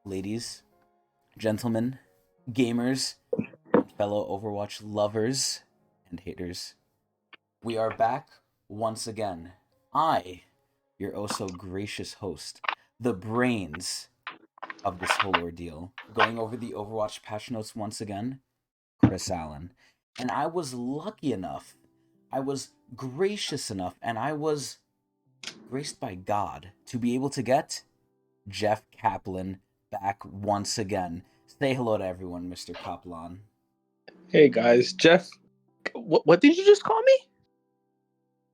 Ladies, gentlemen, gamers, and fellow Overwatch lovers and haters, we are back once again. I, your oh so gracious host, the brains of this whole ordeal, going over the Overwatch patch notes once again, Chris Allen. And I was lucky enough, I was gracious enough, and I was graced by God to be able to get Jeff KAPLAN back once again. Say hello to everyone, Mr. KAPLAN. Hey guys, Jeff. What did you just call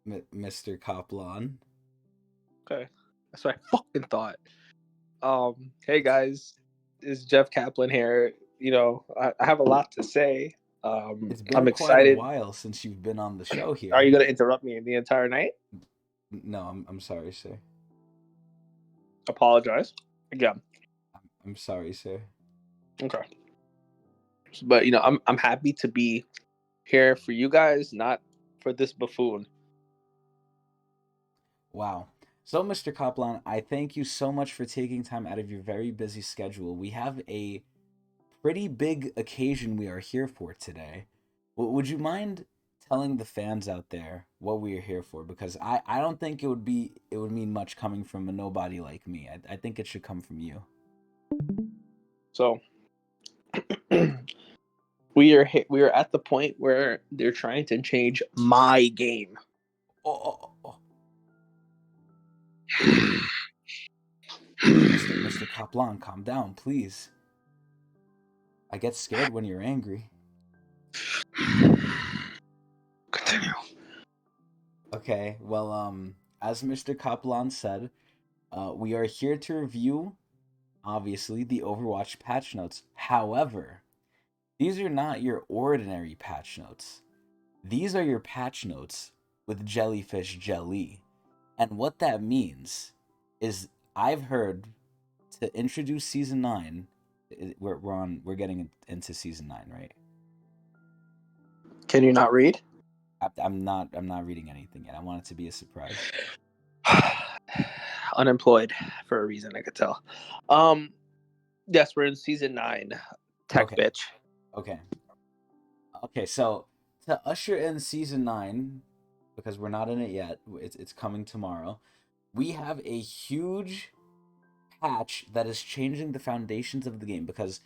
me? Mr. KAPLAN. Okay, that's what I fucking thought. Hey guys, it's Jeff KAPLAN here. You know, I have a lot to say. It's been I'm quite a excited. while since you've been on the show here. Are you gonna interrupt me the entire night? No, I'm sorry, sir. Apologize again. I'm sorry, sir. Okay, but you know, I'm happy to be here for you guys, not for this buffoon. Wow. So, Mr. KAPLAN, I thank you so much for taking time out of your very busy schedule. We have a pretty big occasion we are here for today. Would you mind telling the fans out there what we are here for? Because I don't think it would mean much coming from a nobody like me. I think it should come from you. So we are at the point where they're trying to change my game. Oh. Mr. KAPLAN, calm down, please. I get scared when you're angry. Continue. Okay, well, as Mr. KAPLAN said, we are here to review, obviously, the Overwatch patch notes. However, these are not your ordinary patch notes. These are your patch notes with jellyfish jelly. And what that means is I've heard to introduce season 9, we're getting into season 9, right? Can you not read? I'm not reading anything yet. I want it to be a surprise. Unemployed for a reason, I could tell. Yes, we're in season 9. Tech Okay. bitch. Okay, so to usher in season 9, because we're not in it yet, it's coming tomorrow. We have a huge patch that is changing the foundations of the game, because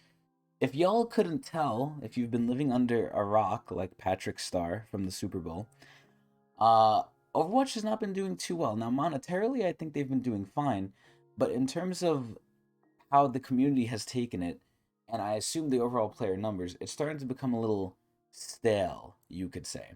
if y'all couldn't tell, if you've been living under a rock like Patrick Starr from the Super Bowl, Overwatch has not been doing too well. Now, monetarily, I think they've been doing fine, but in terms of how the community has taken it, and I assume the overall player numbers, it's starting to become a little stale, you could say.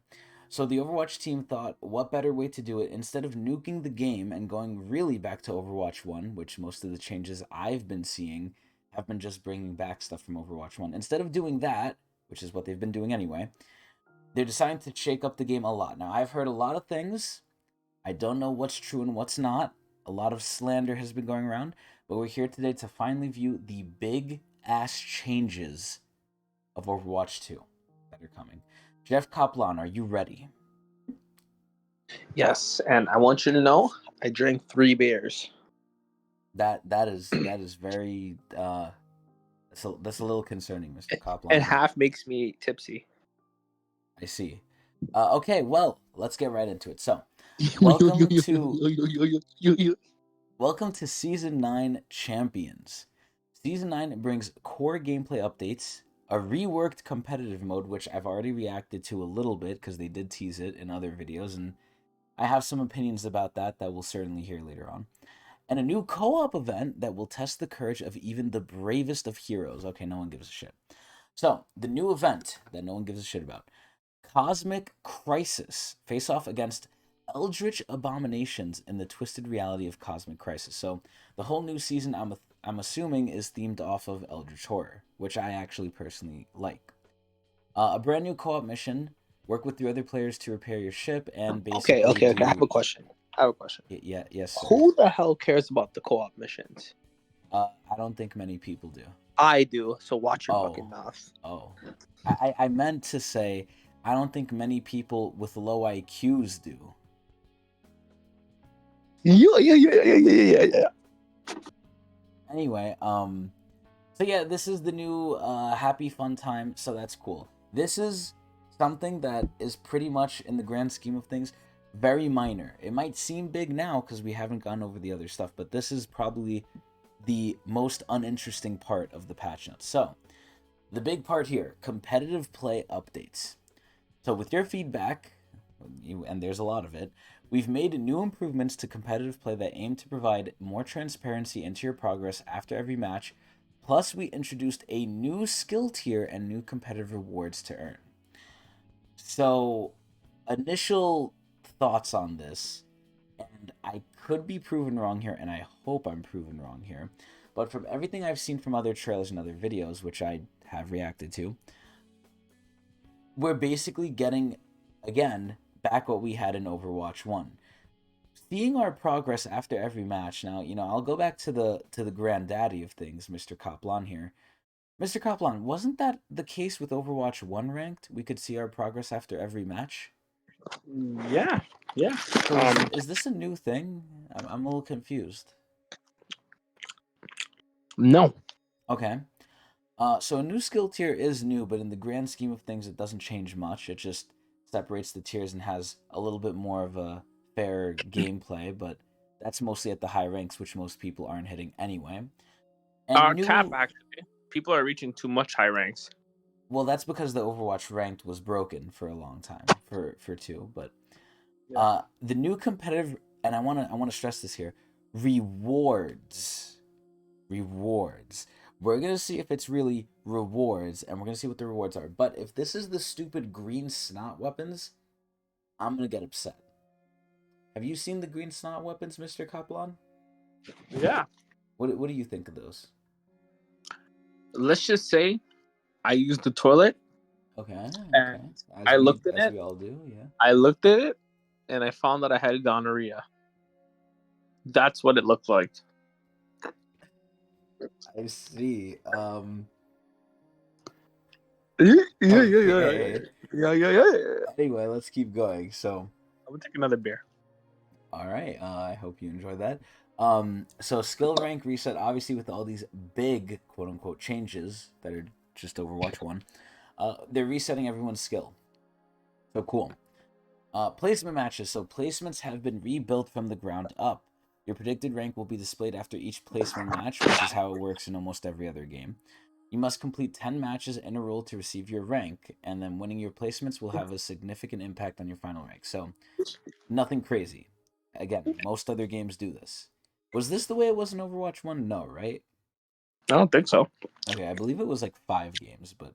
So the Overwatch team thought, what better way to do it instead of nuking the game and going really back to Overwatch 1, which most of the changes I've been seeing have been just bringing back stuff from Overwatch 1. Instead of doing that, which is what they've been doing anyway, they're deciding to shake up the game a lot. Now, I've heard a lot of things. I don't know what's true and what's not. A lot of slander has been going around, but we're here today to finally view the big ass changes of Overwatch 2 that are coming. Jeff KAPLAN, are you ready? Yes, and I want you to know I drank 3 beers. That is very that's a little concerning, Mr. KAPLAN. And half makes me tipsy. I see. Okay, well, let's get right into it. So, welcome to Season 9 Champions. Season 9 brings core gameplay updates, a reworked competitive mode, which I've already reacted to a little bit because they did tease it in other videos, and I have some opinions about that we'll certainly hear later on. And a new co-op event that will test the courage of even the bravest of heroes. Okay, no one gives a shit. So, the new event that no one gives a shit about. Cosmic Crisis. Face off against eldritch abominations in the twisted reality of Cosmic Crisis. So, the whole new season, I'm assuming, is themed off of eldritch horror, which I actually personally like. A brand new co-op mission. Work with 3 other players to repair your ship and basically Okay. I have a question. Yeah, yes, sir. Who the hell cares about the co-op missions? I don't think many people do. I do, so watch your fucking mouth. I meant to say, I don't think many people with low IQs do. Yeah. Anyway, so yeah, this is the new happy fun time, so that's cool. This is something that is pretty much in the grand scheme of things very minor. It might seem big now because we haven't gone over the other stuff, but this is probably the most uninteresting part of the patch notes. So, the big part here, competitive play updates. So with your feedback, and there's a lot of it, we've made new improvements to competitive play that aim to provide more transparency into your progress after every match. Plus, we introduced a new skill tier and new competitive rewards to earn. So, initial thoughts on this, and I could be proven wrong here, and I hope I'm proven wrong here, but from everything I've seen from other trailers and other videos, which I have reacted to, we're basically getting, again, back what we had in Overwatch 1. Seeing our progress after every match. Now, I'll go back to the granddaddy of things, Mr. KAPLAN here. Mr. KAPLAN, wasn't that the case with Overwatch 1 ranked? We could see our progress after every match? Yeah, yeah. So is this a new thing? I'm a little confused. No. Okay. So a new skill tier is new, but in the grand scheme of things, it doesn't change much. It just separates the tiers and has a little bit more of a fair gameplay, but that's mostly at the high ranks, which most people aren't hitting anyway. And Cap new, actually. People are reaching too much high ranks. well, that's because the Overwatch ranked was broken for a long time for two, but Yeah. the new competitive, and I want to stress this here, rewards rewards. We're gonna see if it's really rewards, and we're gonna see what the rewards are. But if this is the stupid green snot weapons, I'm gonna get upset. Have you seen the green snot weapons, Mr. KAPLAN? Yeah. What do you think of those? Let's just say I used the toilet Okay, okay. and I looked in As it. we all do, yeah. I looked at it and I found that I had gonorrhea. That's what it looked like. I see. Yeah, yeah, yeah, yeah, Okay. yeah, yeah, yeah. Anyway, let's keep going. So, I'm gonna take another beer. all right. I hope you enjoyed that. So skill rank reset, obviously, with all these big quote unquote changes that are just Overwatch 1. They're resetting everyone's skill. So cool. Placement matches. So placements have been rebuilt from the ground up. Your predicted rank will be displayed after each placement match, which is how it works in almost every other game. You must complete 10 matches in a row to receive your rank, and then winning your placements will have a significant impact on your final rank. So, nothing crazy. Again, most other games do this. Was this the way it was in Overwatch 1? No, right? I don't think so. Okay, I believe it was like 5 games, but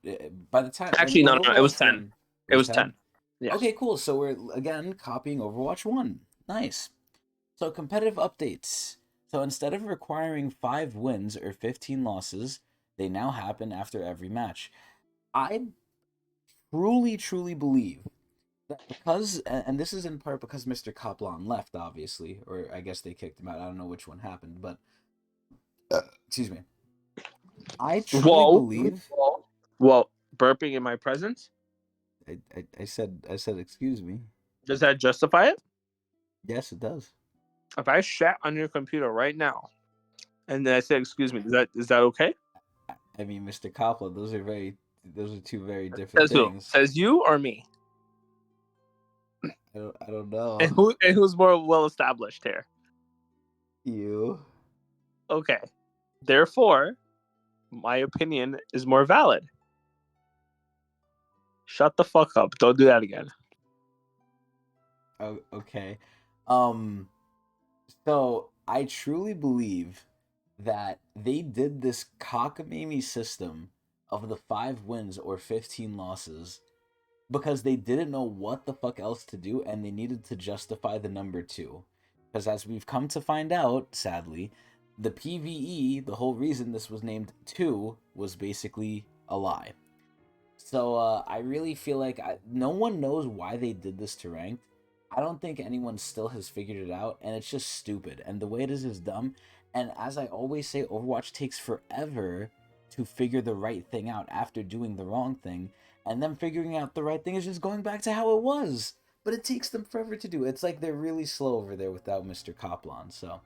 by the time Actually, in no, no, it was Overwatch 10. 1, it It was was 10? 10. Yes. Okay, cool. So we're again copying Overwatch 1. Nice. So competitive updates. So instead of requiring 5 wins or 15 losses, they now happen after every match. I truly believe that because, and this is in part because Mr. KAPLAN left, obviously, or I guess they kicked him out. I don't know which one happened, but excuse me. I truly Whoa. believe. Whoa. Well, burping in my presence, I said excuse me. does that justify it? Yes, it does. If I shat on your computer right now and then I say, "Excuse me," is that okay? I mean, Mr. Kaplan, those are two very different Says who? things. Says you or me? I don't know. And who's more well established here? You. Okay. Therefore, my opinion is more valid. Shut the fuck up. Don't do that again. Oh, okay. Um. So I truly believe that they did this cockamamie system of the 5 wins or 15 losses because they didn't know what the fuck else to do and they needed to justify the number 2. Because as we've come to find out, sadly, the PvE, the whole reason this was named 2, was basically a lie. So I really feel like no one knows why they did this to ranked. I don't think anyone still has figured it out, and it's just stupid. And the way it is dumb. And as I always say, Overwatch takes forever to figure the right thing out after doing the wrong thing, and them figuring out the right thing is just going back to how it was. But it takes them forever to do. It's like they're really slow over there without Mr. KAPLAN. So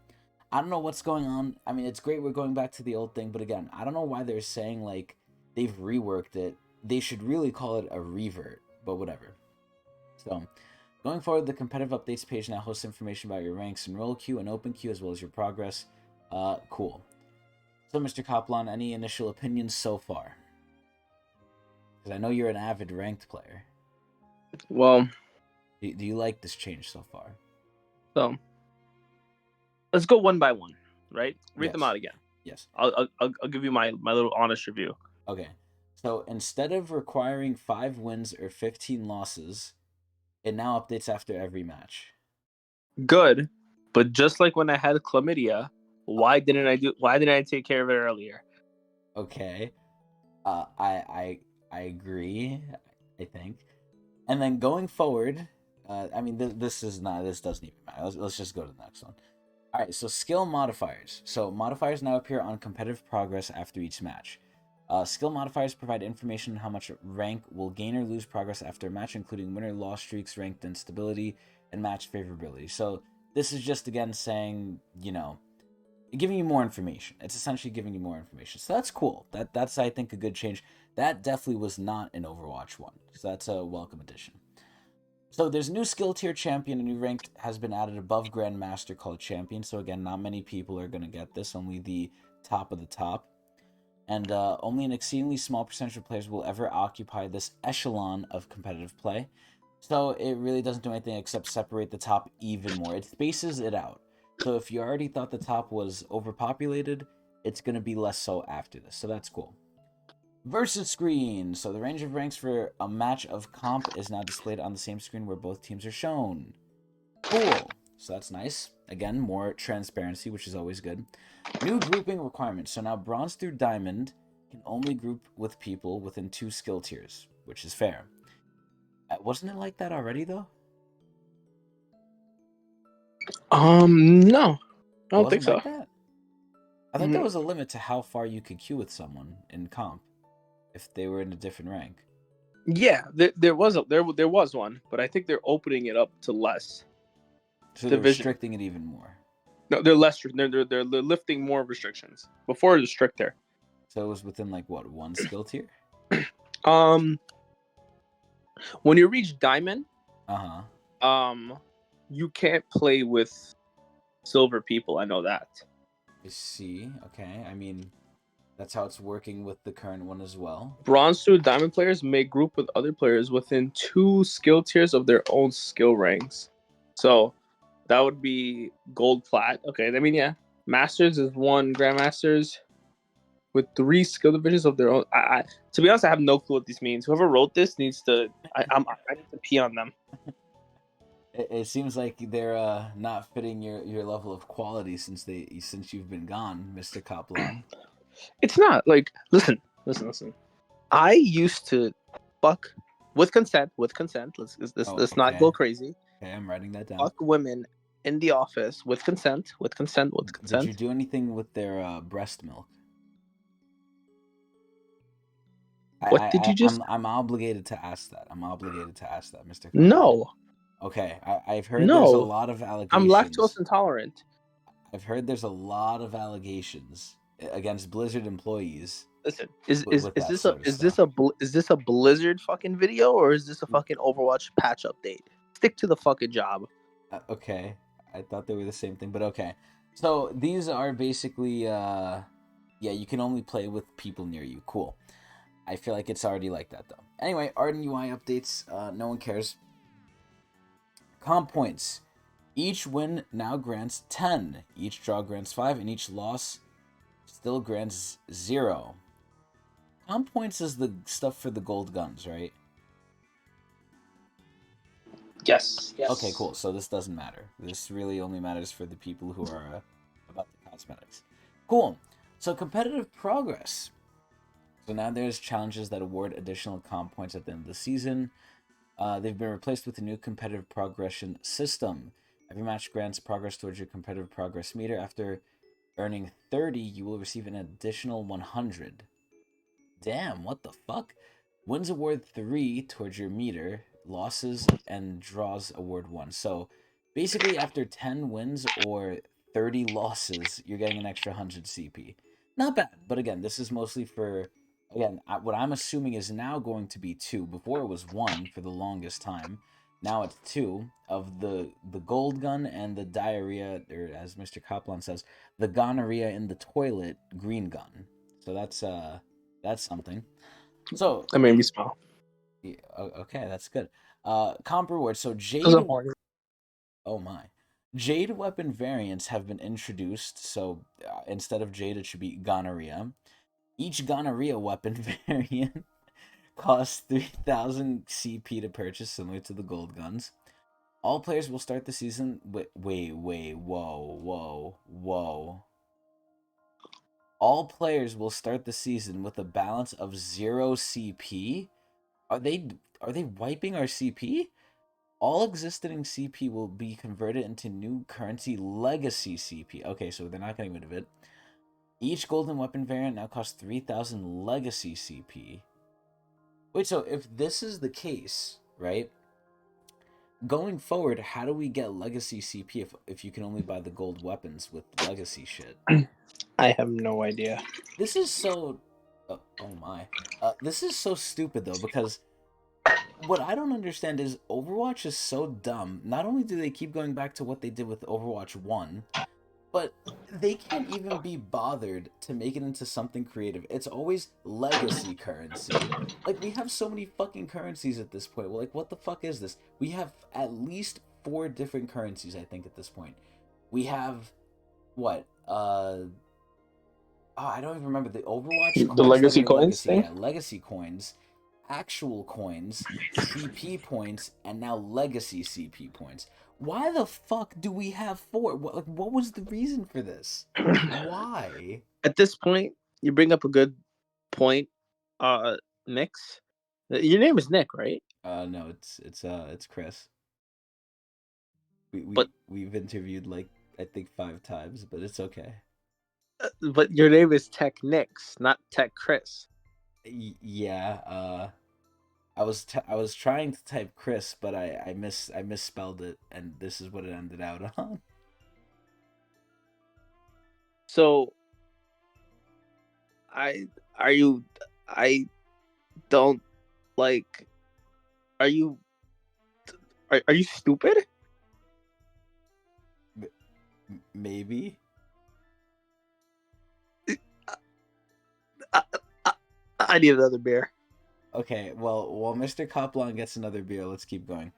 I don't know what's going on. I mean, it's great we're going back to the old thing, but again, I don't know why they're saying like they've reworked it. They should really call it a revert, but whatever. So, going forward, the competitive updates page now hosts information about your ranks in roll queue and open queue as well as your progress. Cool. So, Mr. KAPLAN, any initial opinions so far? Because I know you're an avid ranked player. Well, Do you like this change so far? so let's go one by one, right? Read them Yes. out again. Yes. I'll give you my little honest review. Okay. So instead of requiring 5 wins or 15 losses, it now updates after every match. Good, but just like when I had chlamydia, why didn't I take care of it earlier? Okay. I agree. I think. And then going forward, I mean, this doesn't even matter. Let's just go to the next one. All right, so skill modifiers. So modifiers now appear on competitive progress after each match. Skill modifiers provide information on how much rank will gain or lose progress after a match, including winner loss streaks, ranked instability, and match favorability. So this is just again saying, giving you more information. It's essentially giving you more information. So that's cool. That's I think a good change. That definitely was not in Overwatch 1. So that's a welcome addition. So there's a new skill tier champion. A new rank has been added above Grandmaster called Champion. So again, not many people are going to get this. Only the top of the top. And only an exceedingly small percentage of players will ever occupy this echelon of competitive play. So it really doesn't do anything except separate the top even more. It spaces it out. So if you already thought the top was overpopulated, it's going to be less so after this. So that's cool. Versus screen. So the range of ranks for a match of comp is now displayed on the same screen where both teams are shown. Cool. So that's nice. Again, more transparency, which is always good. New grouping requirements. So now bronze through diamond can only group with people within 2 skill tiers, which is fair. Wasn't it like that already though? No, I It don't think wasn't so. like that? I thought there was a limit to how far you could queue with someone in comp if they were in a different rank. Yeah, there was one, but I think they're opening it up to less So they're division. restricting it even more. No, they're less. They're lifting more restrictions. Before it was stricter. So it was within like what, 1 skill tier? Um, when you reach diamond, Uh-huh. you can't play with silver people. I know that. I see. Okay. I mean, that's how it's working with the current one as well. Bronze through diamond players may group with other players within 2 skill tiers of their own skill ranks. So that would be gold, plat. Okay, I mean, yeah, masters is 1, grandmasters with 3 skill divisions of their own. To be honest, I have no clue what this means. Whoever wrote this needs to. I need to pee on them. It seems like they're not fitting your level of quality since you've been gone, Mr. KAPLAN. It's not like listen. I used to fuck with consent. With consent. Oh, Let's not okay. go crazy. Okay, I'm writing that down. Fuck women in the office with consent. With consent. With Did you consent. do anything with their breast milk? What did you just? I'm obligated to ask that. I'm obligated to ask that, Mr. KAPLAN. No, Okay, I've heard there's a no. lot of I'm lactose allegations. intolerant. I've heard there's a lot of allegations against Blizzard employees Listen, with that sort of stuff. is this a Blizzard fucking video or is this a fucking Overwatch patch update? Stick to the fucking job. Okay, I thought they were the same thing, but okay. So these are basically, yeah, you can only play with people near you. Cool. I feel like it's already like that though. Anyway, Arden UI updates. No one cares. Comp points. Each win now grants 10. Each draw grants 5, and each loss still grants 0. Comp points is the stuff for the gold guns, right? Yes. Okay, cool. So this doesn't matter. This really only matters for the people who are about the cosmetics. Cool. So competitive progress. So now there's challenges that award additional comp points at the end of the season. They've been replaced with a new competitive progression system. Every match grants progress towards your competitive progress meter. After earning 30, you will receive an additional 100. Damn, what the fuck? Wins award 3 towards your meter, losses and draws award 1. So basically, after 10 wins or 30 losses, you're getting an extra 100 CP. Not bad, but again, this is mostly for, again, what I'm assuming is now going to be 2. Before it was 1 for the longest time. Now it's 2 of the gold gun and the diarrhea, or as Mr. KAPLAN says, the gonorrhea in the toilet green gun. So that's something. So That made me smile. yeah, okay, that's good. Comp reward. So Because Jade. I'm horny. Oh my. Jade weapon variants have been introduced. So instead of Jade, it should be gonorrhea. Each gonorrhea weapon variant costs 3,000 CP to purchase, similar to the gold guns. All players will start the season with. Wait, whoa. All players will start the season with a balance of 0 CP. Are they wiping our CP? All existing CP will be converted into new currency legacy CP. Okay, so they're not getting rid of it. Each golden weapon variant now costs 3,000 legacy CP. Wait, so if this is the case, right? Going forward, how do we get legacy CP if you can only buy the gold weapons with legacy shit? I have no idea. This is so. Oh my. This is so stupid though, because what I don't understand is Overwatch is so dumb. Not only do they keep going back to what they did with Overwatch 1, but they can't even be bothered to make it into something creative. It's always legacy currency. Like, we have so many fucking currencies at this point. Well, like, what the fuck is this? We have at least 4 different currencies, I think, at this point. We have, what? I don't even remember the Overwatch The coins that legacy are coins legacy. thing? Yeah, legacy coins, actual coins, CP points, and now legacy CP points. Why the fuck do we have 4? What was the reason for this? Why? At this point, you bring up a good point, Nix. Your name is Nick, right? No, it's Chris. We But we we've interviewed like I think 5 times, but it's okay. but your name is Tecnics, not Tech Chris. Yeah. I was trying to type Chris, but I misspelled it, and this is what it ended out on. So I are you I don't like are you are you stupid? Maybe. I, I, I need another beer. Okay, well, while Mr. KAPLAN gets another beer, let's keep going.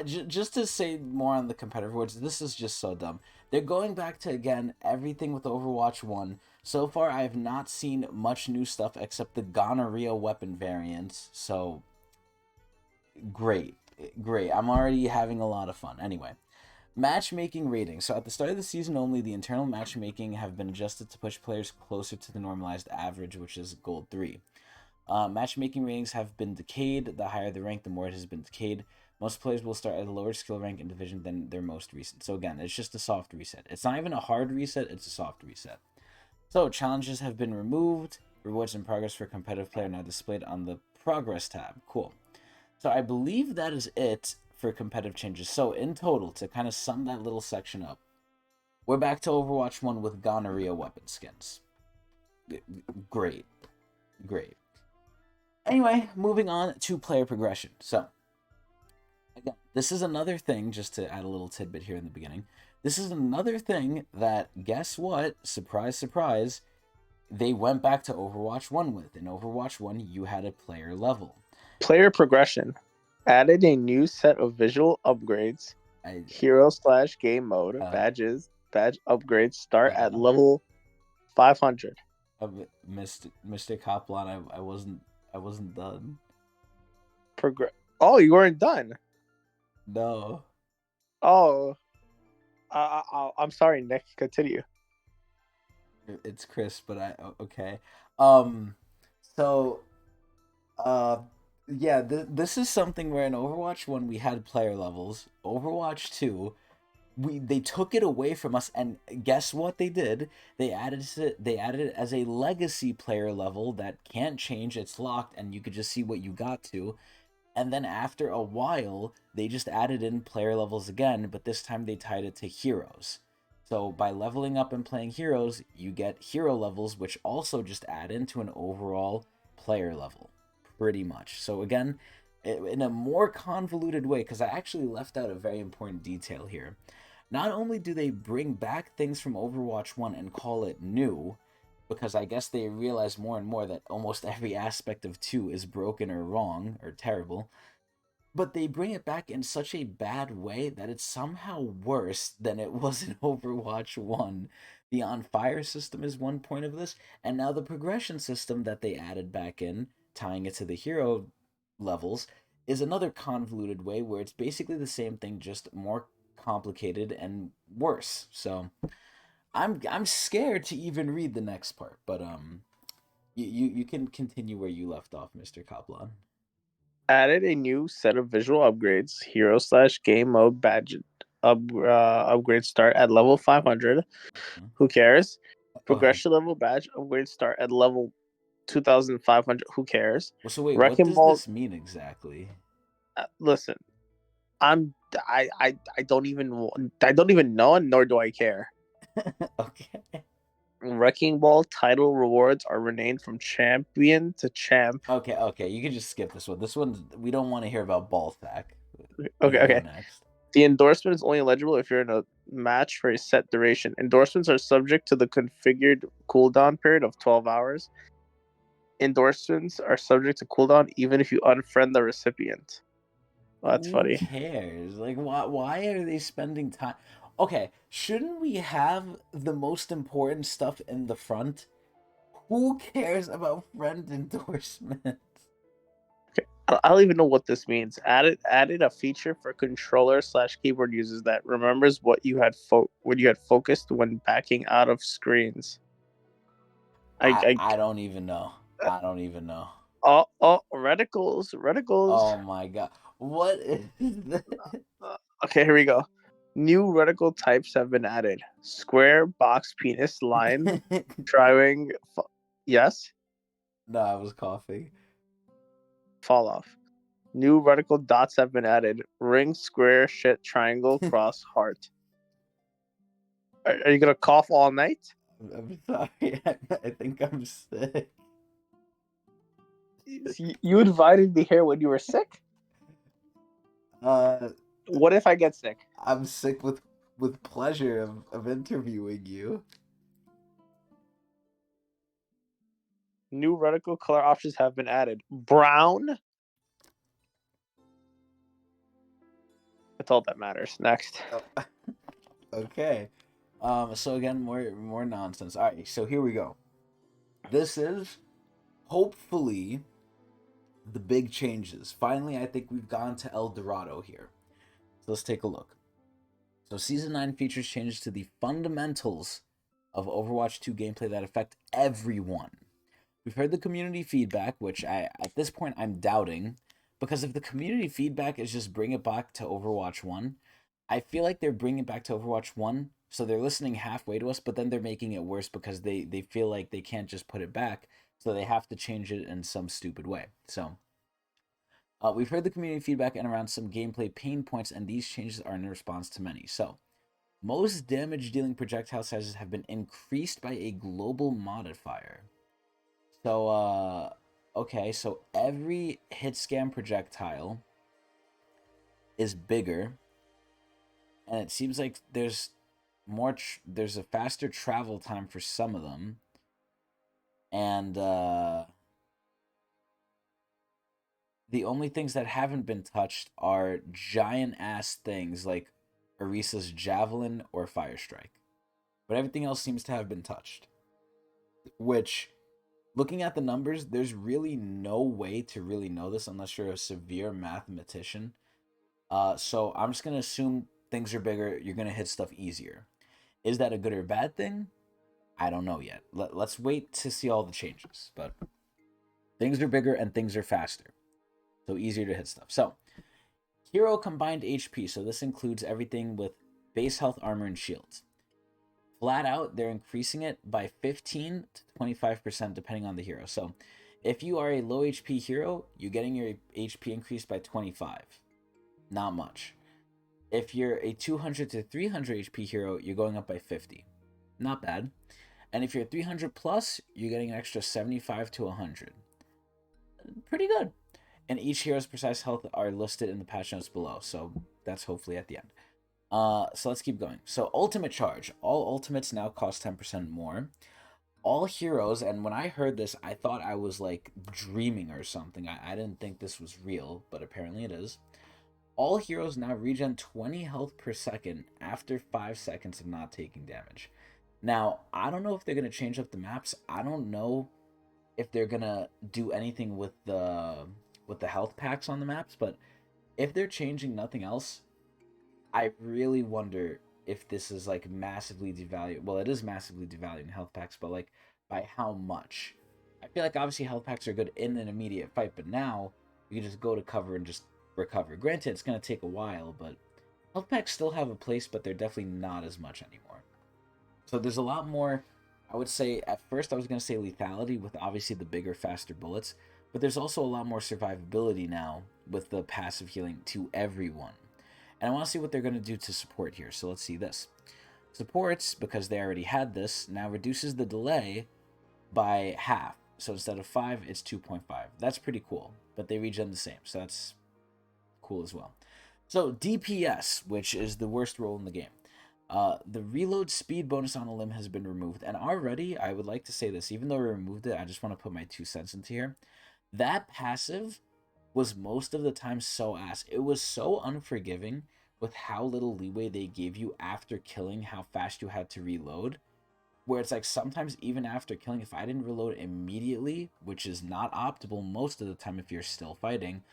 Just to say more on the competitive words, this is just so dumb. They're going back to, again, everything with Overwatch 1. So far, I have not seen much new stuff except the gonorrhea weapon variants. So, great. Great. I'm already having a lot of fun. Anyway, matchmaking ratings. So, at the start of the season only, the internal matchmaking have been adjusted to push players closer to the normalized average, which is Gold 3. Matchmaking ratings have been decayed. The higher the rank, the more it has been decayed. Most players will start at a lower skill rank in division than their most recent. So again, it's just a soft reset. It's not even a hard reset, it's a soft reset. So challenges have been removed. Rewards in progress for competitive player now displayed on the progress tab. Cool. So I believe that is it for competitive changes. So in total, to kind of sum that little section up, we're back to Overwatch 1 with gonorrhea weapon skins. Great. Great. Anyway, moving on to player progression. So, again, this is another thing, just to add a little tidbit here in the beginning. This is another thing that, guess what? Surprise, surprise, they went back to Overwatch 1 with. In Overwatch 1, you had a player level. Player progression. Added a new set of visual upgrades. I, Hero/game mode. uh, Badge upgrades start at uh, level 500. Mr. KAPLAN, I wasn't done. Oh, you weren't done. No. Oh, I'm sorry, Nick. Continue. It's Chris, but okay. Um, so Uh, yeah, this is something where in Overwatch 1 we had player levels. Overwatch 2, they took it away from us, and guess what they did? They added it as a legacy player level that can't change, it's locked, and you could just see what you got to. And then after a while, they just added in player levels again, but this time they tied it to heroes. So by leveling up and playing heroes, you get hero levels, which also just add into an overall player level, pretty much. So again, in a more convoluted way, because I actually left out a very important detail here. Not only do they bring back things from Overwatch 1 and call it new, because I guess they realize more and more that almost every aspect of 2 is broken or wrong or terrible, but they bring it back in such a bad way that it's somehow worse than it was in Overwatch 1. The on fire system is one point of this, and now the progression system that they added back in, tying it to the hero levels, is another convoluted way where it's basically the same thing, just more complicated and worse. So I'm scared to even read the next part, but you can continue where you left off, Mr. Kaplan. Added a new set of visual upgrades. Hero slash game mode badge upgrades start at level 500. Who cares? Oh, Progression level badge upgrades start at level 2,500. Who cares? well, so wait, what Wrecking does ball. this mean exactly? Listen, I don't even know, nor do I care. Okay. Wrecking ball title rewards are renamed from champion to champ. Okay, you can just skip this one. This one, we don't want to hear about ball sack. You Okay, can go okay. next. The endorsement is only eligible if you're in a match for a set duration. Endorsements are subject to the configured cooldown period of 12 hours. Endorsements are subject to cooldown even if you unfriend the recipient. Oh, that's Who funny. cares? Like, why are they spending time? Okay, shouldn't we have the most important stuff in the front? Who cares about friend endorsements? I don't even know what this means. Added a feature for controller slash keyboard users that remembers what you had focused when backing out of screens. I I don't even know. I don't even know. reticles. Oh my god. What is this? Okay, here we go. New reticle types have been added: square, box, penis, line, driving. Yes, No, I was coughing. fall off. New reticle dots have been added: ring, square, shit, triangle, cross, heart. Are you gonna cough all night? I'm sorry. I think I'm sick. You invited me here when you were sick. Uh, What if I get sick? I'm sick with pleasure of interviewing you. New reticle color options have been added: brown. That's all that matters. Next. Oh, okay. So again, more nonsense. All right. So here we go. This is hopefully the big changes. Finally, I think we've gone to El Dorado here. So let's take a look. So Season 9 features changes to the fundamentals of Overwatch 2 gameplay that affect everyone. We've heard the community feedback, which at this point I'm doubting, because if the community feedback is just bring it back to Overwatch 1, I feel like they're bringing it back to Overwatch 1, so they're listening halfway to us, but then they're making it worse because they feel like they can't just put it back, so they have to change it in some stupid way. So we've heard the community feedback and around some gameplay pain points, and these changes are in response to many. So most damage dealing projectile sizes have been increased by a global modifier. So, okay, so every hit scan projectile is bigger, and it seems like there's a faster travel time for some of them, and the only things that haven't been touched are giant ass things like Orisa's javelin or fire strike, but everything else seems to have been touched. Which, looking at the numbers, there's really no way to really know this unless you're a severe mathematician. So I'm just gonna assume things are bigger. You're gonna hit stuff easier. Is that a good or bad thing? I don't know yet. Let's wait to see all the changes. But things are bigger and things are faster, so easier to hit stuff. So hero combined HP. So this includes everything with base health, armor, and shields. Flat out, they're increasing it by 15 to 25% depending on the hero. So if you are a low HP hero, you're getting your HP increased by 25. Not much. If you're a 200 to 300 HP hero, you're going up by 50. Not bad. And if you're 300 plus, you're getting an extra 75 to 100. Pretty good. And each hero's precise health are listed in the patch notes below, so that's hopefully at the end. So let's keep going. So ultimate charge. All ultimates now cost 10% more. All heroes, and when I heard this, I thought I was like dreaming or something. I didn't think this was real, but apparently it is. All heroes now regen 20 health per second after 5 seconds of not taking damage. Now, I don't know if they're going to change up the maps. I don't know if they're going to do anything with the health packs on the maps, but if they're changing nothing else, I really wonder if this is like massively devalued. Well, it is massively devaluing health packs, but like by how much? I feel like obviously health packs are good in an immediate fight, but now you can just go to cover and just recover. Granted, it's gonna take a while, but health packs still have a place, but they're definitely not as much anymore. So there's a lot more. I would say at first I was gonna say lethality with obviously the bigger, faster bullets, but there's also a lot more survivability now with the passive healing to everyone. And I want to see what they're going to do to support here. So let's see this. Supports, because they already had this, now reduces the delay by half. So instead of 5, it's 2.5. That's pretty cool. But they regen the same. So that's cool as well. So DPS, which is the worst role in the game. The reload speed bonus on a limb has been removed. And already, I would like to say this. Even though we removed it, I just want to put my 2 cents into here. That passive was most of the time so ass. It was so unforgiving with how little leeway they gave you after killing, how fast you had to reload. Where it's like sometimes even after killing, if I didn't reload immediately, which is not optimal most of the time if you're still fighting,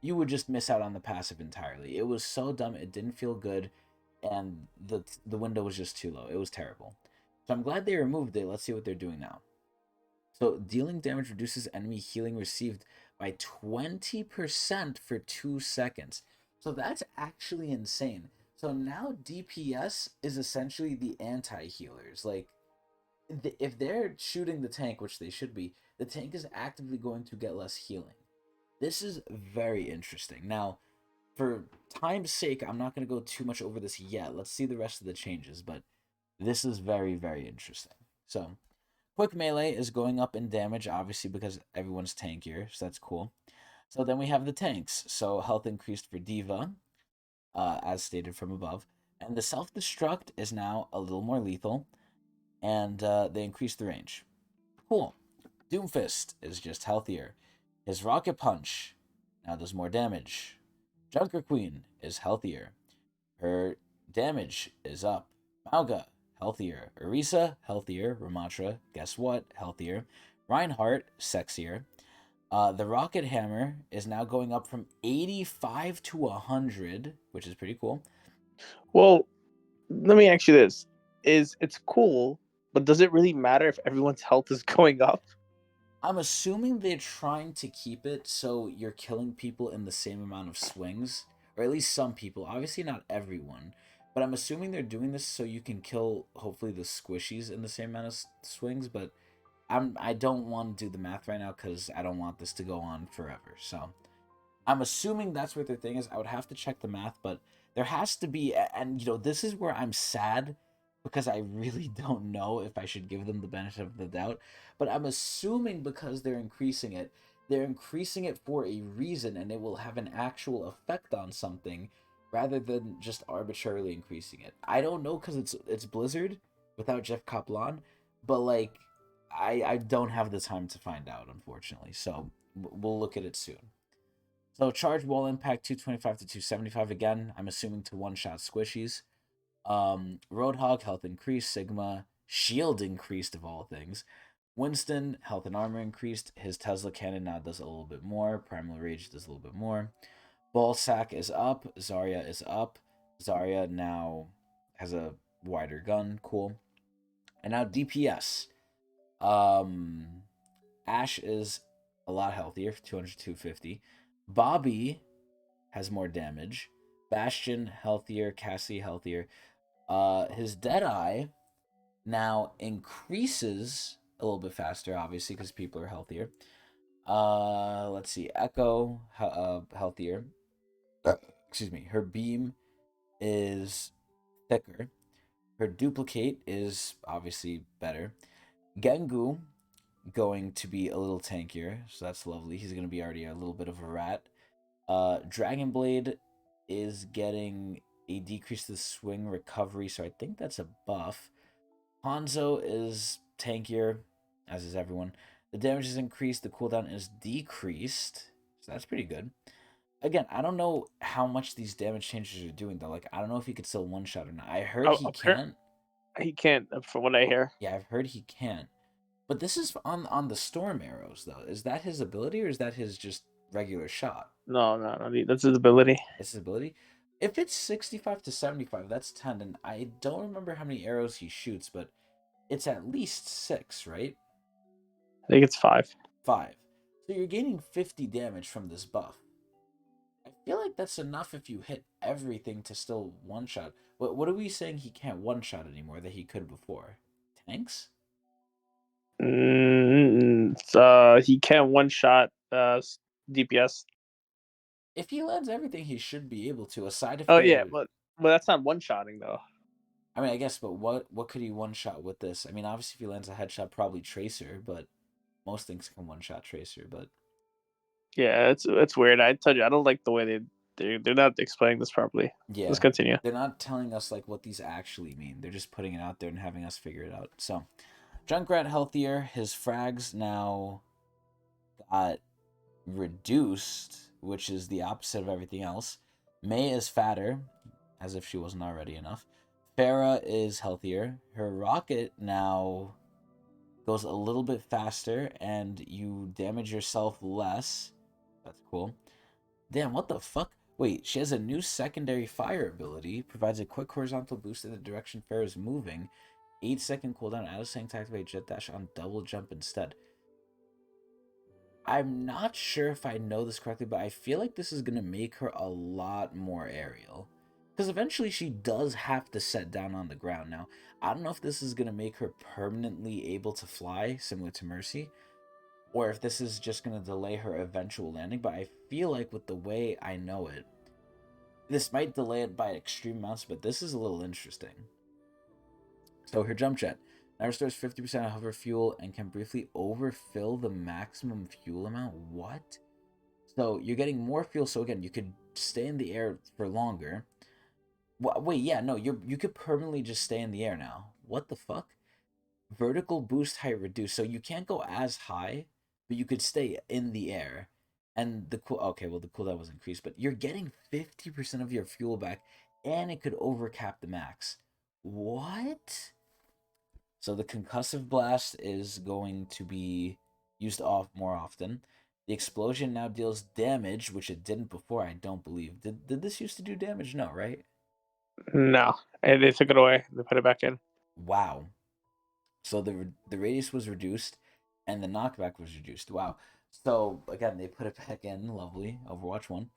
you would just miss out on the passive entirely. It was so dumb, it didn't feel good, and the window was just too low. It was terrible. So I'm glad they removed it. Let's see what they're doing now. So dealing damage reduces enemy healing received by 20% for 2 seconds. So that's actually insane. So now DPS is essentially the anti-healers. Like, if they're shooting the tank, which they should be, the tank is actively going to get less healing. This is very interesting. Now, for time's sake, I'm not going to go too much over this yet. Let's see the rest of the changes, but this is very, very interesting. So, quick melee is going up in damage, obviously, because everyone's tankier, so that's cool. So then we have the tanks. So health increased for Diva, as stated from above. And the self destruct is now a little more lethal, and they increased the range. Cool. Doomfist is just healthier. His rocket punch now does more damage. Junker Queen is healthier. Her damage is up. Mauga, healthier. Orisa, healthier. Ramatra, guess what? Healthier. Reinhardt, sexier. The Rocket Hammer is now going up from 85 to 100, which is pretty cool. Well, let me ask you this: Is it's cool, but does it really matter if everyone's health is going up? I'm assuming they're trying to keep it so you're killing people in the same amount of swings, or at least some people. Obviously, not everyone, but I'm assuming they're doing this so you can kill hopefully the squishies in the same amount of swings. But I don't want to do the math right now because I don't want this to go on forever. So I'm assuming that's what their thing is. I would have to check the math, but there has to be, and this is where I'm sad because I really don't know if I should give them the benefit of the doubt. But I'm assuming because they're increasing it for a reason, and it will have an actual effect on something rather than just arbitrarily increasing it. I don't know because it's Blizzard without Jeff KAPLAN, but like I don't have the time to find out, unfortunately. So we'll look at it soon. So charge wall impact 225 to 275 again. I'm assuming to one shot squishies. Roadhog health increased. Sigma shield increased of all things. Winston health and armor increased. His Tesla cannon now does a little bit more. Primal rage does a little bit more. Ballsack is up. Zarya is up. Zarya now has a wider gun. Cool. And now DPS. Um, Ash is a lot healthier, 200 to 250. Bobby has more damage. Bastion healthier, Cassie healthier. His Deadeye now increases a little bit faster, obviously, because people are healthier. Let's see, Echo healthier. Excuse me. Her beam is thicker. Her duplicate is obviously better. Gengu going to be a little tankier, so that's lovely. He's going to be already a little bit of a rat. Dragon Blade is getting a decrease to the swing recovery, so I think that's a buff. Hanzo is tankier, as is everyone. The damage is increased, the cooldown is decreased, so that's pretty good. Again, I don't know how much these damage changes are doing though. Like, I don't know if he could still one shot or not. I heard Oh, he apparently can't. he can't, from what I hear. Yeah, I've heard he can't. But this is on the storm arrows though. Is that his ability or is that his just regular shot? No, no, no. That's his ability. That's his ability. If it's 65 to 75, that's 10, and I don't remember how many arrows he shoots, but it's at least 6, right? I think it's 5. 5. So you're gaining 50 damage from this buff. I feel like that's enough if you hit everything to still one shot. What are we saying he can't one shot anymore that he could before? Tanks? He can one shot DPS. If he lands everything, he should be able to. Aside if Oh yeah, they're, but that's not one shotting though. I mean, I guess, but what could he one shot with this? I mean, obviously, if he lands a headshot, probably Tracer, but most things can one shot Tracer. But Yeah, it's weird. I told you I don't like the way they're not explaining this properly. Let's yeah, continue. they're not telling us like what these actually mean. They're just putting it out there and having us figure it out. So, Junkrat healthier. His frags now got reduced, which is the opposite of everything else. May is fatter, as if she wasn't already enough. Farah is healthier. Her rocket now goes a little bit faster and you damage yourself less. That's cool. Damn, what the fuck? Wait, she has a new secondary fire ability. Provides a quick horizontal boost in the direction Farah is moving. 8-second cooldown. Out of sync to activate jet dash on double jump instead. I'm not sure if I know this correctly, but I feel like this is going to make her a lot more aerial. Because eventually she does have to set down on the ground. Now, I don't know if this is going to make her permanently able to fly, similar to Mercy, or if this is just going to delay her eventual landing, but I feel like with the way I know it, this might delay it by extreme amounts, but this is a little interesting. So her jump jet now restores 50% of hover fuel and can briefly overfill the maximum fuel amount. What? So you're getting more fuel. So again, you could stay in the air for longer. Wait, yeah, no, you could permanently just stay in the air now. What the fuck? Vertical boost height reduced. So you can't go as high, but you could stay in the air. And the cool okay, well the cooldown was increased, but you're getting 50% of your fuel back, and it could overcap the max. What? So the concussive blast is going to be used off more often. The explosion now deals damage, which it didn't before, I don't believe. Did this used to do damage? No, right? No, and they took it away. They put it back in. Wow. So the radius was reduced and the knockback was reduced. Wow. So again, they put it back in. Lovely. Overwatch 1.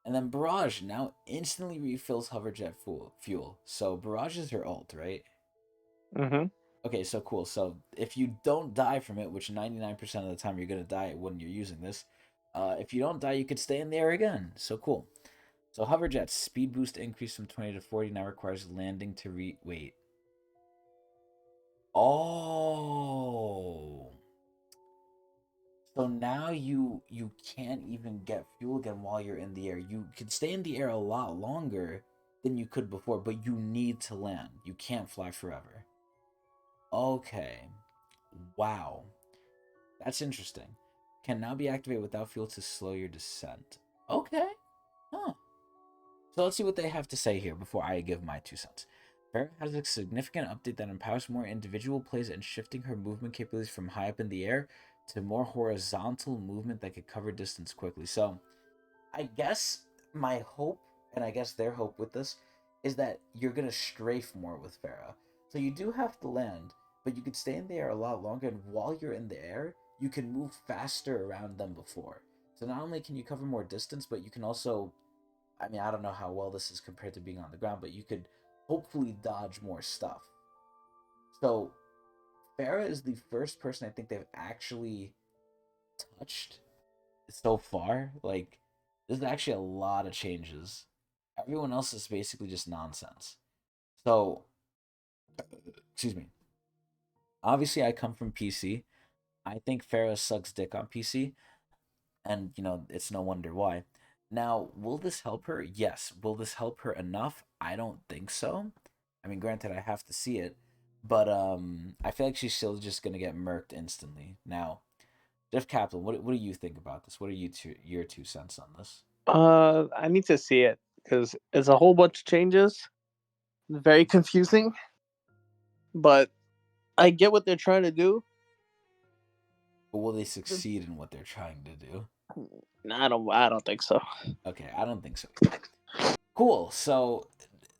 And then Barrage now instantly refills hoverjet fuel. So Barrage is her ult, right? Mm-hmm. Okay, so cool. So if you don't die from it, which 99% of the time you're gonna die when you're using this, if you don't die, you could stay in the air again. So cool. So hoverjet speed boost increase from 20 to 40 now requires landing to wait. Oh. So now you can't even get fuel again while you're in the air. You can stay in the air a lot longer than you could before, but you need to land. You can't fly forever. Okay. Wow. That's interesting. Can now be activated without fuel to slow your descent. Okay. Huh. So let's see what they have to say here before I give my 2 cents. Farrah has a significant update that empowers more individual plays and shifting her movement capabilities from high up in the air to more horizontal movement that could cover distance quickly. So I guess my hope, and I guess their hope with this, is that you're gonna strafe more with Farah. So you do have to land, but you could stay in the air a lot longer, and while you're in the air, you can move faster around than before. So not only can you cover more distance, but you can also, I mean, I don't know how well this is compared to being on the ground, but you could hopefully dodge more stuff. So Farah is the first person I think they've actually touched so far. Like, there's actually a lot of changes. Everyone else is basically just nonsense. So, excuse me. Obviously, I come from PC. I think Pharah sucks dick on PC, and it's no wonder why. Now, will this help her? Yes. Will this help her enough? I don't think so. I mean, granted, I have to see it, but I feel like she's still just gonna get murked instantly. Now, Jeff Kaplan, what do you think about this? What are your 2 cents on this? I need to see it because it's a whole bunch of changes. Very confusing, but I get what they're trying to do. But will they succeed in what they're trying to do? I don't think so. Okay, I don't think so either. Cool. So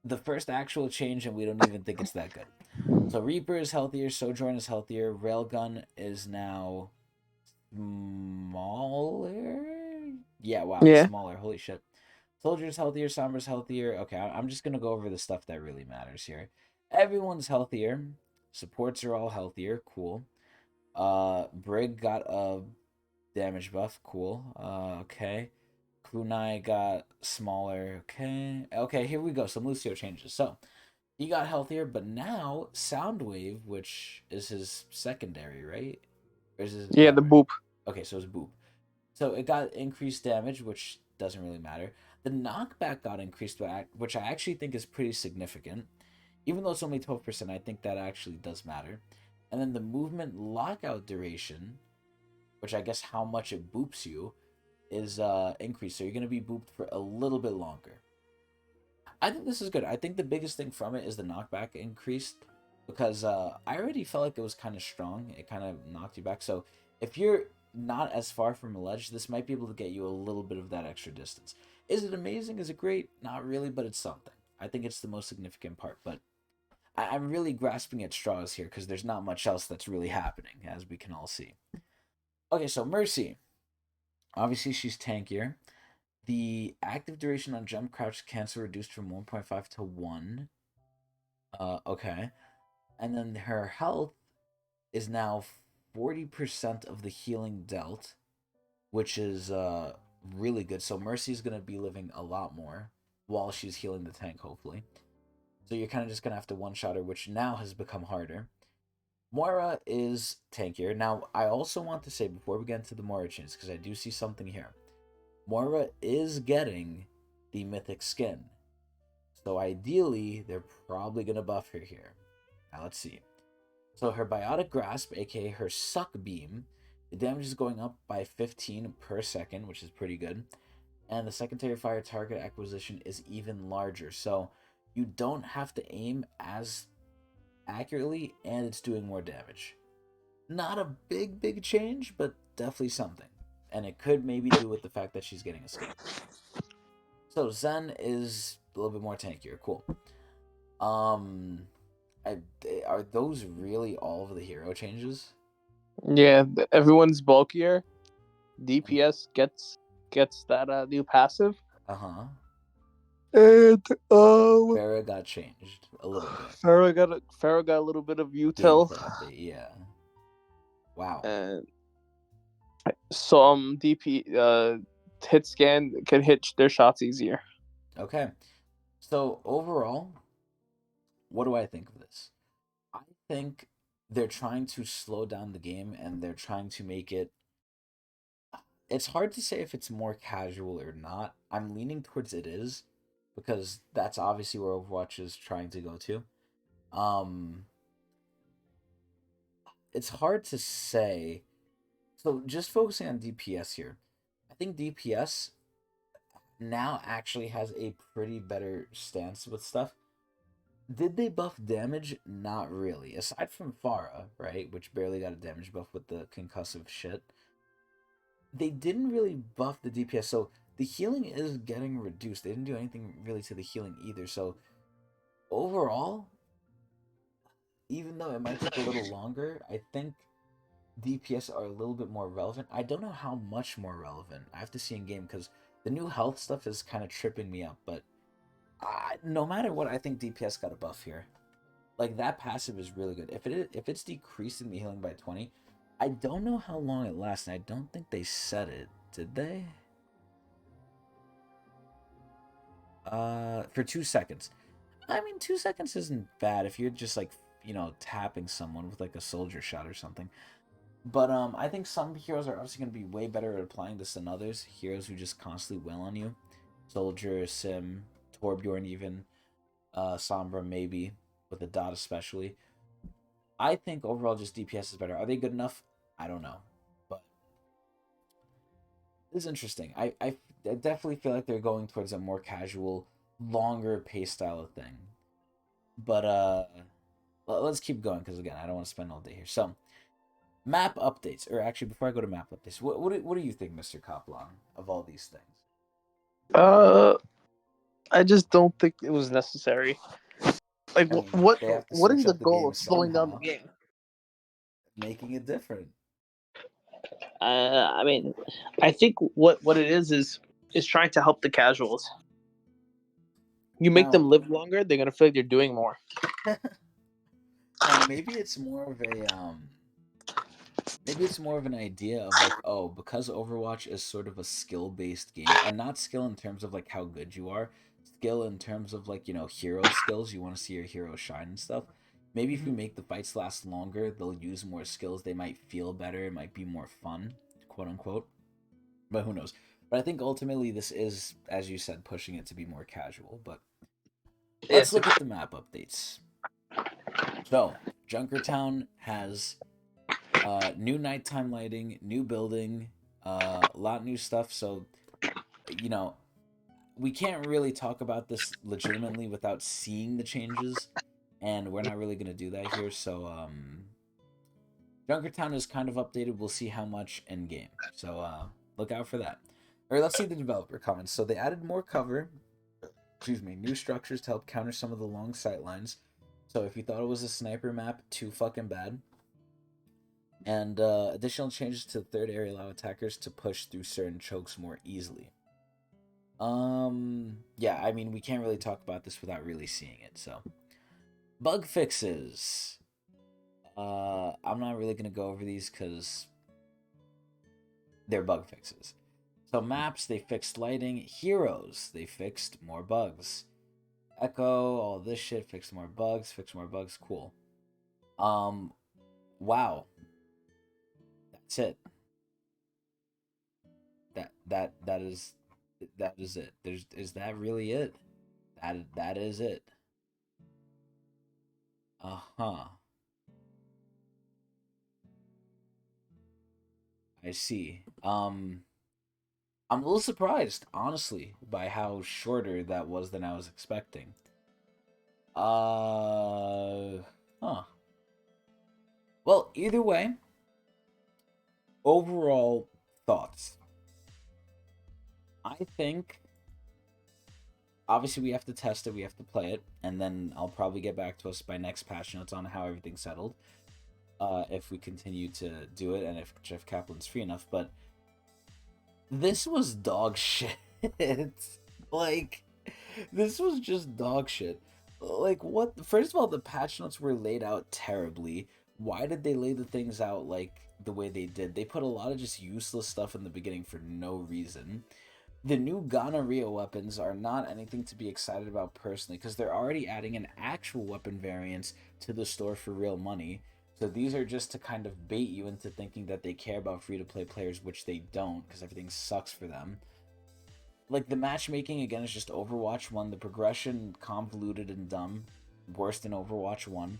the first actual change, and we don't even think it's that good. So Reaper is healthier, Sojourn is healthier, Railgun is now smaller. Yeah, wow, it's Yeah, smaller. Holy shit. Soldier's healthier, Sombra's healthier. Okay, I'm just gonna go over the stuff that really matters here. Everyone's healthier. Supports are all healthier. Cool. Brig got a damage buff. Cool. Okay. Kunai got smaller. Okay. Okay, here we go. Some Lucio changes. So he got healthier, but now Soundwave, which is his secondary, right? Or is his yeah, the primary? boop. Okay, so it's Boop. So it got increased damage, which doesn't really matter. The knockback got increased, which I actually think is pretty significant. Even though it's only 12%, I think that actually does matter. And then the movement lockout duration, which I guess how much it boops you, is increased. So you're going to be booped for a little bit longer. I think this is good. I think the biggest thing from it is the knockback increased because I already felt like it was kind of strong. It kind of knocked you back. So if you're not as far from a ledge, this might be able to get you a little bit of that extra distance. Is it amazing? Is it great? Not really, but it's something. I think it's the most significant part. But I'm really grasping at straws here because there's not much else that's really happening, as we can all see. Okay, so Mercy. Obviously, she's tankier. The active duration on jump crouch cancel reduced from 1.5 to 1. Okay. And then her health is now 40% of the healing dealt, which is really good. So Mercy's going to be living a lot more while she's healing the tank, hopefully. So you're kind of just going to have to one-shot her, which now has become harder. Moira is tankier. Now, I also want to say, before we get into the Moira changes, because I do see something here. Moira is getting the mythic skin. So ideally, they're probably going to buff her here. Now, let's see. So her Biotic Grasp, aka her Suck Beam, the damage is going up by 15 per second, which is pretty good. And the secondary fire target acquisition is even larger. So you don't have to aim as accurately, and it's doing more damage. Not a big change, but definitely something. And it could maybe do with the fact that she's getting a skin. So Zen is a little bit more tankier. Cool. Um, are those really all of the hero changes? Yeah, everyone's bulkier. DPS gets that new passive. Uh huh. And Farah got changed a little bit. Farrah got a little bit of util, Gameplay update, yeah. Wow. and some DP hit scan can hit their shots easier. Okay. So overall, what do I think of this? I think they're trying to slow down the game and they're trying to make it. It's hard to say if it's more casual or not. I'm leaning towards it is because that's obviously where Overwatch is trying to go to. Um, it's hard to say. So just focusing on DPS here, I think DPS now actually has a pretty better stance with stuff. Did they buff damage? Not really. Aside from Pharah, right, which barely got a damage buff with the concussive shit, they didn't really buff the DPS. So the healing is getting reduced. They didn't do anything really to the healing either. So overall, even though it might take a little longer, I think DPS are a little bit more relevant. I don't know how much more relevant. I have to see in game because the new health stuff is kind of tripping me up. But no matter what, I think DPS got a buff here. Like that passive is really good. If it's decreasing the healing by 20, I don't know how long it lasts, and I don't think they said it. Did they? For 2 seconds. I mean, 2 seconds isn't bad if you're just like, tapping someone with like a soldier shot or something. But I think some heroes are obviously going to be way better at applying this than others. Heroes who just constantly wail on you. Soldier, Sim, Torbjorn even, Sombra maybe, with the dot especially. I think overall just DPS is better. Are they good enough? I don't know. But it's interesting. I definitely feel like they're going towards a more casual, longer pace style of thing. But let's keep going because again, I don't want to spend all day here. So map updates, or actually, before I go to map updates, what do you think, Mr. Kaplan, of all these things? Uh, I just don't think it was necessary. Like, I mean, what they have to what switch is the up the goal game of slowing down the somehow, game? making it different. I mean, I think what it is trying to help the casuals. You make Now, them live longer, they're gonna feel like they're doing more. now maybe it's more of a maybe it's more of an idea of like, oh, because Overwatch is sort of a skill based game, and not skill in terms of like how good you are, skill in terms of like, hero skills. You want to see your hero shine and stuff. Maybe if you make the fights last longer, they'll use more skills. They might feel better. It might be more fun, quote unquote. But who knows? But I think ultimately this is, as you said, pushing it to be more casual. But let's Yes. look at the map updates. So, Junkertown has new nighttime lighting, new building, a lot new stuff. So, you know, we can't really talk about this legitimately without seeing the changes, and we're not really gonna do that here. So, Junkertown is kind of updated. We'll see how much in game. So, look out for that. Or let's see the developer comments. So they added more cover. Excuse me, new structures to help counter some of the long sight lines. So if you thought it was a sniper map, too fucking bad. And additional changes to the third area allow attackers to push through certain chokes more easily. Yeah, I mean, we can't really talk about this without really seeing it. So, bug fixes. I'm not really gonna go over these because they're bug fixes. So maps, they fixed lighting. Heroes, they fixed more bugs. Echo, all this shit, fixed more bugs, fixed more bugs. Cool. Um, wow, that's it. That that is it. Is that really it? That is it. Uh-huh. I see. I'm a little surprised, honestly, by how shorter that was than I was expecting. Huh. Well, either way, overall thoughts. I think obviously we have to test it, we have to play it, and then I'll probably get back to us by next patch notes on how everything's settled. If we continue to do it and if Jeff Kaplan's free enough, but this was dog shit. Like, this was just dog shit. Like, what? First of all, the patch notes were laid out terribly. Why did they lay the things out like the way they did? They put a lot of just useless stuff in the beginning for no reason. The new gonorrhea weapons are not anything to be excited about personally because they're already adding an actual weapon variants to the store for real money. So these are just to kind of bait you into thinking that they care about free to play players, which they don't because everything sucks for them. Like the matchmaking again is just Overwatch 1, the progression convoluted and dumb, worse than Overwatch 1.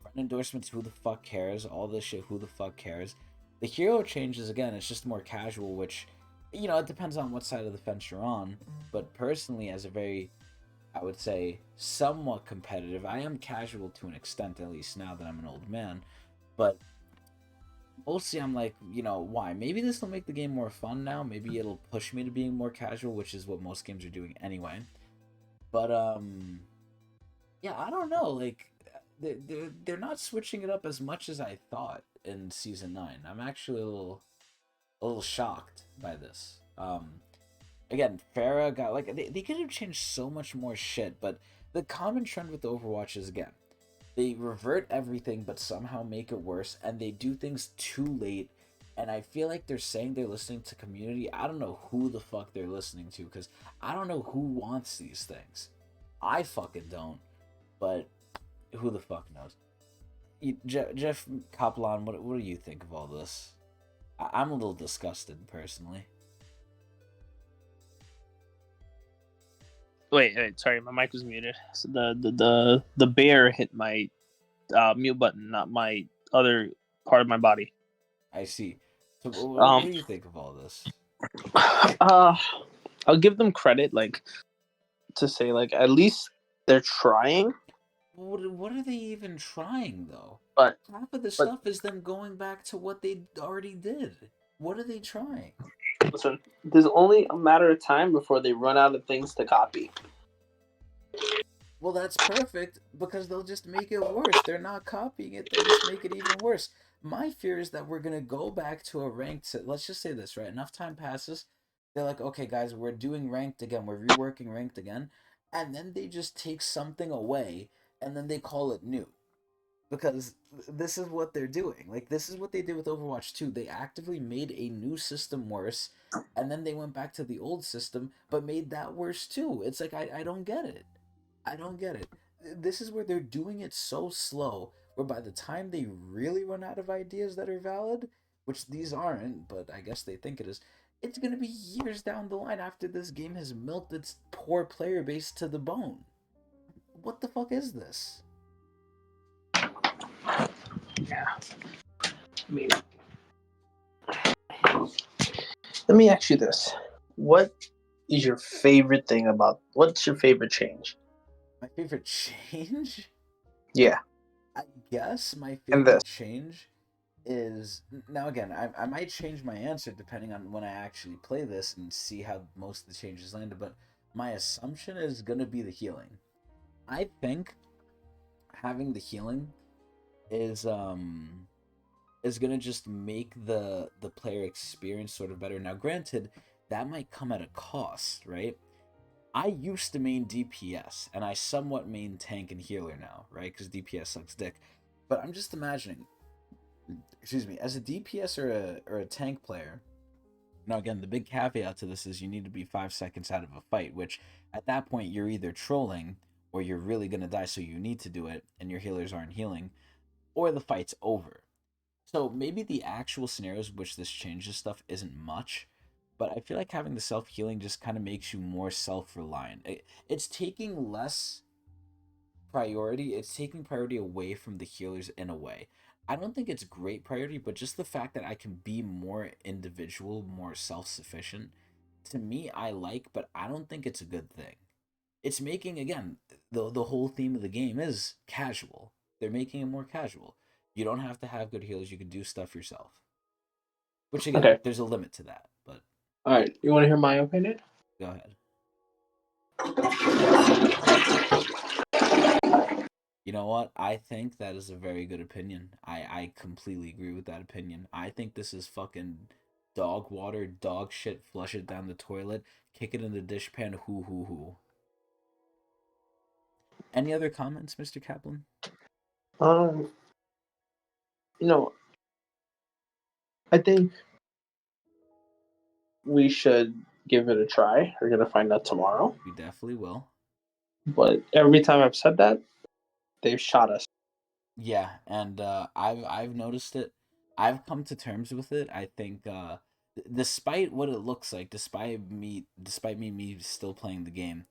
Friend endorsements, who the fuck cares? All this shit, who the fuck cares? The hero changes again, it's just more casual, which it depends on what side of the fence you're on. But personally, as a very, I would say, somewhat competitive, I am casual to an extent, at least now that I'm an old man. But mostly I'm like, why? Maybe this will make the game more fun now. Maybe it'll push me to being more casual, which is what most games are doing anyway. But yeah, I don't know. Like, they're not switching it up as much as I thought in season 9. I'm actually a little shocked by this. Again, Farah got like they could have changed so much more shit, but the common trend with Overwatch is again they revert everything but somehow make it worse, and they do things too late, And I feel like they're saying they're listening to community. I don't know who the fuck they're listening to because I don't know who wants these things. I fucking don't. But who the fuck knows? Jeff Kaplan, what do you think of all this? I'm a little disgusted personally. Wait, sorry, my mic was muted. So the bear hit my mute button, not my other part of my body. I see. So what Um, do you think of all this? uh, I'll give them credit, like to say, like at least they're trying. What are they even trying though? But Half of the but stuff is them going back to what they already did. What are they trying? listen, there's only a matter of time before they run out of things to copy. Well, that's perfect because they'll just make it worse. They're not copying it, they'll just make it even worse. My fear is that we're going to go back to a ranked. Let's just say this, right? Enough time passes. They're like, okay, guys, we're doing ranked again. We're reworking ranked again. And then they just take something away and then they call it new. Because this is what they're doing. Like, this is what they did with Overwatch 2. They actively made a new system worse and then they went back to the old system but made that worse too. It's like, I don't get it. I don't get it. This is where they're doing it so slow, where by the time they really run out of ideas that are valid, which these aren't, but I guess they think it is, it's going to be years down the line after this game has milked its poor player base to the bone. What the fuck is this? Yeah, I mean, let me ask you this: what is your favorite thing about? What's your favorite change? My favorite change? Yeah, I guess my and this. favorite change is now again I might change my answer depending on when I actually play this and see how most of the changes landed, but my assumption is gonna be the healing. I think having the healing is gonna just make the player experience sort of better. Now granted, that might come at a cost, right? I used to main DPS and I somewhat main tank and healer now, right? Because DPS sucks dick. But I'm just imagining, excuse me, as a DPS or a tank player. Now, again, the big caveat to this is you need to be 5 seconds out of a fight, which at that point you're either trolling or you're really going to die, so you need to do it, and your healers aren't healing, or the fight's over. So maybe the actual scenarios which this changes stuff isn't much, but I feel like having the self healing just kind of makes you more self reliant. It's taking less priority, it's taking priority away from the healers in a way. I don't think it's great priority, but just the fact that I can be more individual, more self sufficient, to me, I like, but I don't think it's a good thing. It's making, again, the whole theme of the game is casual. They're making it more casual. You don't have to have good healers, you can do stuff yourself. Which, again, Okay, there's a limit to that, but all right. You want to hear my opinion? go ahead. You know what? I think that is a very good opinion. I completely agree with that opinion. I think this is fucking dog water, dog shit, flush it down the toilet, kick it in the dishpan, hoo hoo hoo. Any other comments, Mr. Kaplan? Um, you know, I think we should give it a try. We're gonna find out tomorrow. We definitely will. But every time I've said that, they've shot us. Yeah, and I've noticed it. I've come to terms with it. I think despite what it looks like, despite me still playing the game,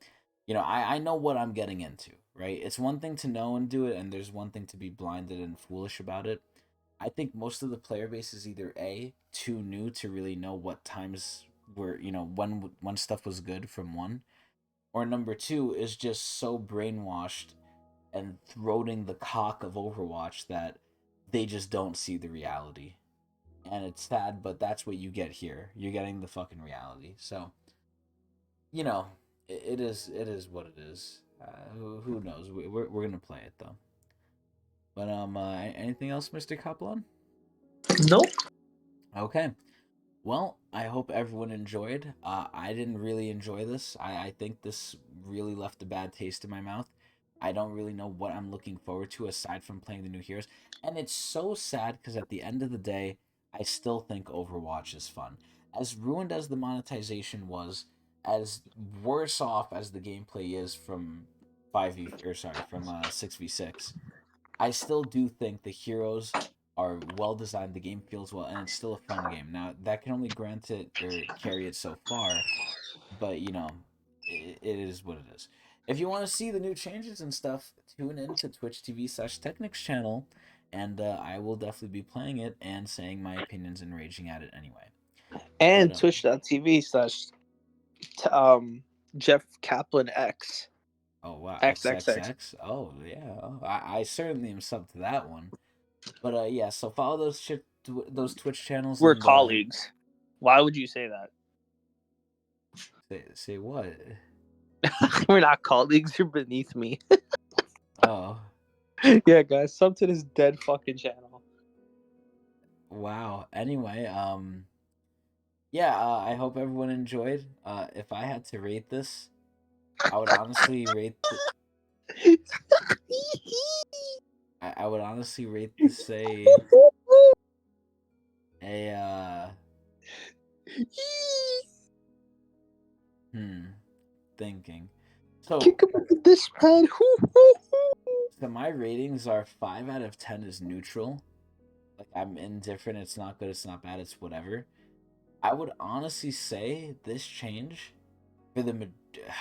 I know what I'm getting into, right? It's one thing to know and do it, and there's one thing to be blinded and foolish about it. I think most of the player base is either A, too new to really know what times were, when stuff was good from one, or number two is just so brainwashed and throating the cock of Overwatch that they just don't see the reality. And it's sad, but that's what you get here. You're getting the fucking reality. So, you know, it is what it is. Who knows? We're gonna play it though. But anything else, Mr. Kaplan? Nope. Okay. Well, I hope everyone enjoyed. I didn't really enjoy this. I think this really left a bad taste in my mouth. I don't really know what I'm looking forward to aside from playing the new heroes. And it's so sad because at the end of the day, I I still think Overwatch is fun. As ruined as the monetization was, as worse off as the gameplay is from 6v6, I still do think the heroes are well designed, the game feels well, and it's still a fun game. Now that can only grant it or carry it so far, but it is what it is. If you want to see the new changes and stuff, tune in to Twitch TV/Technics channel, and I will definitely be playing it and saying my opinions and raging at it anyway. But And twitch.tv/um Jeff Kaplan X. oh wow, XXX. XXX. Oh yeah, I certainly am sub to that one. But yeah, so follow those Twitch channels We're and colleagues. Why would you say that? say what? We're not colleagues. You're beneath me. Oh Yeah, guys, sub to this dead fucking channel. wow. Anyway, yeah, I hope everyone enjoyed. If I had to rate this, I would honestly rate I would honestly rate this a hmm thinking. So Kick him with this pad. so my ratings are 5 out of 10 is neutral. Like I'm indifferent. It's not good. It's not bad. It's whatever. I would honestly say this change for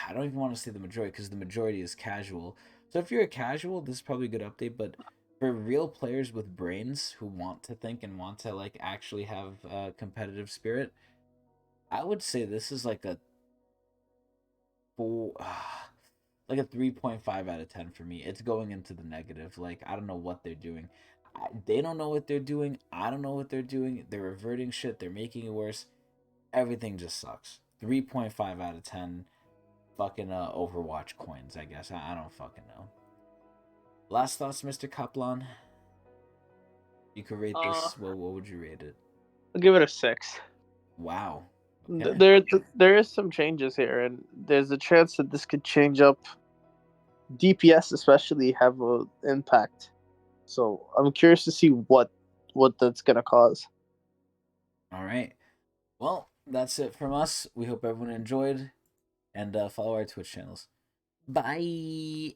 I don't even want to say the majority because the majority is casual. So if you're a casual, this is probably a good update. But for real players with brains who want to think and want to like actually have a competitive spirit, I would say this is like a four, like a 3.5 out of 10 for me. It's going into the negative. Like I don't know what they're doing. They don't know what they're doing. I don't know what they're doing. They're reverting shit. They're making it worse. Everything just sucks. 3.5 out of 10. Fucking Overwatch coins, I guess. I don't fucking know. Last thoughts, Mr. KAPLAN? You could rate Uh, this. Well, what would you rate it? I'll give it a 6. Wow. Okay. There is some changes here, and there's a chance that this could change up. DPS especially have an impact. So I'm curious to see what that's gonna cause. All right. Well, that's it from us. We hope everyone enjoyed and follow our Twitch channels. Bye.